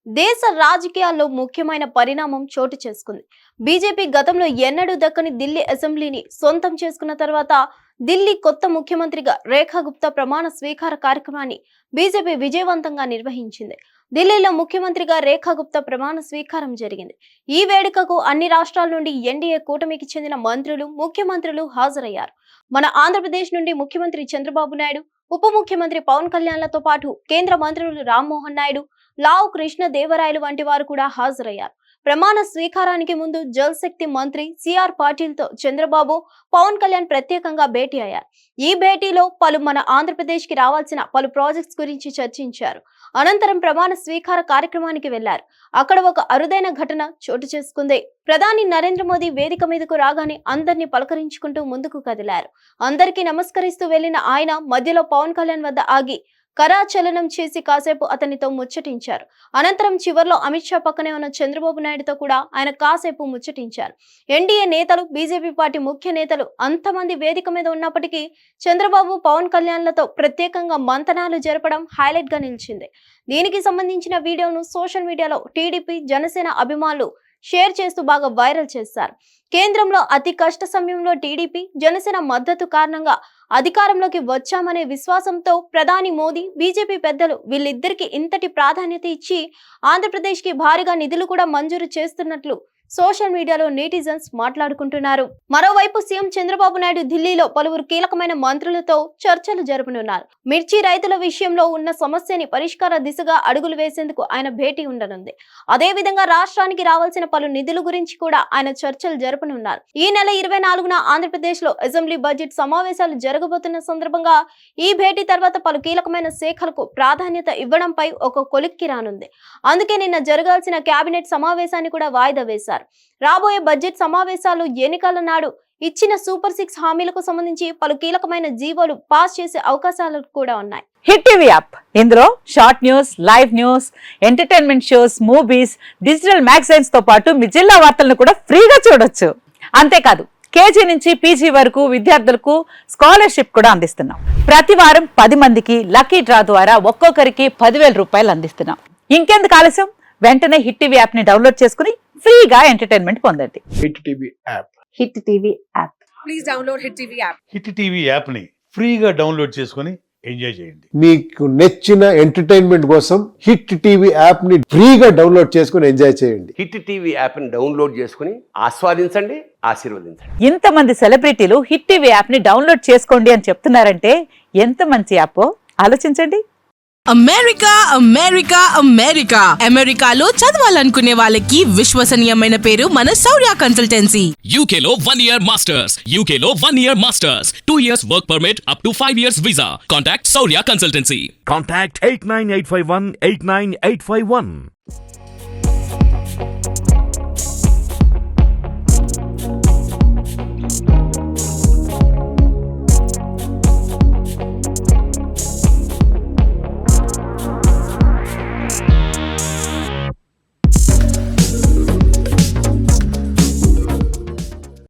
దేశ రాజకీయాల్లో ముఖ్యమైన పరిణామం చోటు చేసుకుంది. బీజేపీ గతంలో ఎన్నడూ దక్కని ఢిల్లీ అసెంబ్లీని సొంతం చేసుకున్న తర్వాత ఢిల్లీ కొత్త ముఖ్యమంత్రిగా రేఖా గుప్తా ప్రమాణ స్వీకార కార్యక్రమాన్ని బీజేపీ విజయవంతంగా నిర్వహించింది. ఢిల్లీలో ముఖ్యమంత్రిగా రేఖా గుప్తా ప్రమాణ స్వీకారం జరిగింది. ఈ వేడుకకు అన్ని రాష్ట్రాల నుండి ఎన్డీఏ కూటమికి చెందిన మంత్రులు, ముఖ్యమంత్రులు హాజరయ్యారు. మన ఆంధ్రప్రదేశ్ నుండి ముఖ్యమంత్రి చంద్రబాబు నాయుడు, ఉప ముఖ్యమంత్రి పవన్ కళ్యాణ్లతో పాటు కేంద్ర మంత్రులు రామ్మోహన్ నాయుడు, లావు కృష్ణ దేవరాయలు వంటి వారు కూడా హాజరయ్యారు. ప్రమాణ స్వీకారానికి ముందు జల్ శక్తి మంత్రి సిఆర్ పాటిల్ తో చంద్రబాబు, పవన్ కళ్యాణ్ ప్రత్యేకంగా భేటీ అయ్యారు. ఈ భేటీలో మన ఆంధ్రప్రదేశ్ కి రావాల్సిన పలు ప్రాజెక్ట్స్ గురించి చర్చించారు. అనంతరం ప్రమాణ స్వీకార కార్యక్రమానికి వెళ్లారు. అక్కడ ఒక అరుదైన ఘటన చోటు చేసుకుంది. ప్రధాని నరేంద్ర మోదీ వేదిక మీదకు రాగానే అందరినీ పలకరించుకుంటూ ముందుకు కదిలారు. అందరికీ నమస్కరిస్తూ వెళ్లిన ఆయన మధ్యలో పవన్ కళ్యాణ్ వద్ద ఆగి కరాచలనం చేసి కాసేపు అతనితో ముచ్చటించారు. అనంతరం చివర్లో అమిత్ షా పక్కనే ఉన్న చంద్రబాబు నాయుడుతో కూడా ఆయన కాసేపు ముచ్చటించారు. ఎన్డీఏ నేతలు, బీజేపీ పార్టీ ముఖ్య నేతలు అంతమంది వేదిక మీద ఉన్నప్పటికీ చంద్రబాబు, పవన్ కళ్యాణ్లతో ప్రత్యేకంగా మంతనాలు జరపడం హైలైట్ గా నిలిచింది. దీనికి సంబంధించిన వీడియోను సోషల్ మీడియాలో టీడీపీ, జనసేన అభిమానులు షేర్ చేస్తూ బాగా వైరల్ చేశారు. కేంద్రంలో అతి కష్ట సమయంలో టీడీపీ, జనసేన మద్దతు కారణంగా అధికారంలోకి వచ్చామనే విశ్వాసంతో ప్రధాని మోదీ, బీజేపీ పెద్దలు వీళ్ళిద్దరికి ఇంతటి ప్రాధాన్యత ఇచ్చి ఆంధ్రప్రదేశ్ కి భారీగా నిధులు కూడా మంజూరు చేస్తున్నట్లు సోషల్ మీడియాలో నెటిజన్స్ మాట్లాడుకుంటున్నారు. మరోవైపు సీఎం చంద్రబాబు నాయుడు ఢిల్లీలో పలువురు కీలకమైన మంత్రులతో చర్చలు జరపనున్నారు. మిర్చి రైతుల విషయంలో ఉన్న సమస్యని పరిష్కార దిశగా అడుగులు వేసేందుకు ఆయన భేటీ ఉండనుంది. అదేవిధంగా రాష్ట్రానికి రావాల్సిన పలు నిధుల గురించి కూడా ఆయన చర్చలు జరపనున్నారు. ఈ నెల 24న ఆంధ్రప్రదేశ్ లో అసెంబ్లీ బడ్జెట్ సమావేశాలు జరగబోతున్న సందర్భంగా ఈ భేటీ తర్వాత పలు కీలకమైన శాఖలకు ప్రాధాన్యత ఇవ్వడంపై ఒక కొలిక్కి రానుంది. అందుకే నిన్న జరగాల్సిన కేబినెట్ సమావేశాన్ని కూడా వాయిదా వేశారు. రాబోయే బడ్జెట్ సమావేశాలు ఎన్నికల నాడు ఇచ్చిన సూపర్ 6 హామీలకు సంబంధించి పలు కీలకమైన జీవోలు పాస్ చేసే అవకాశాలు కూడా ఉన్నాయి. హిట్ టీవీ యాప్, ఇందులో short news, live news, entertainment shows, movies, digital magazines తో పాటు మీ జిల్లా వార్తలను కూడా ఫ్రీగా చూడొచ్చు. అంతేకాదు కేజీ నుంచి పీజీ వరకు విద్యార్థులకు స్కాలర్షిప్ కూడా అందిస్తున్నాం. ప్రతి వారం 10 మందికి లక్కీ డ్రా ద్వారా ఒక్కొక్కరికి 10,000 రూపాయలు అందిస్తున్నాం. ఇంకెందుకు ఆలస్యం, వెంటనే హిట్ టీవీ యాప్ ని డౌన్లోడ్ చేసుకుని ఫ్రీగా ఎంటర్టైన్మెంట్ పొందండి. Hit TV app. Hit TV app. Please download hit TV app. Hit TV app ని ఫ్రీగా డౌన్లోడ్ చేసుకుని ఎంజాయ్ చేయండి. మీకు నచ్చిన ఎంటర్టైన్మెంట్ కోసం హిట్ టీవీ యాప్ ని ఫ్రీగా డౌన్లోడ్ చేసుకుని ఎంజాయ్ చేయండి. హిట్ టీవీ యాప్ ని డౌన్లోడ్ చేసుకుని ఆస్వాదించండి, ఆశీర్వదించండి. ఇంతమంది సెలబ్రిటీలు హిట్ టీవీ యాప్ ని డౌన్లోడ్ చేసుకోండి అని చెప్తున్నారంటే ఎంత మంచి యాప్ ఆలోచించండి. అమెరికా అమెరికా అమెరికా అమెరికాలో చదవాలనుకునే వాళ్ళకి విశ్వసనీయమైన పేరు మన శౌర్య కన్సల్టెన్సీ. UK లో 1 year masters. UK లో 1 year masters. 2 years work permit up to 5 years visa. Contact Saurya Consultancy. Contact 89851 89851.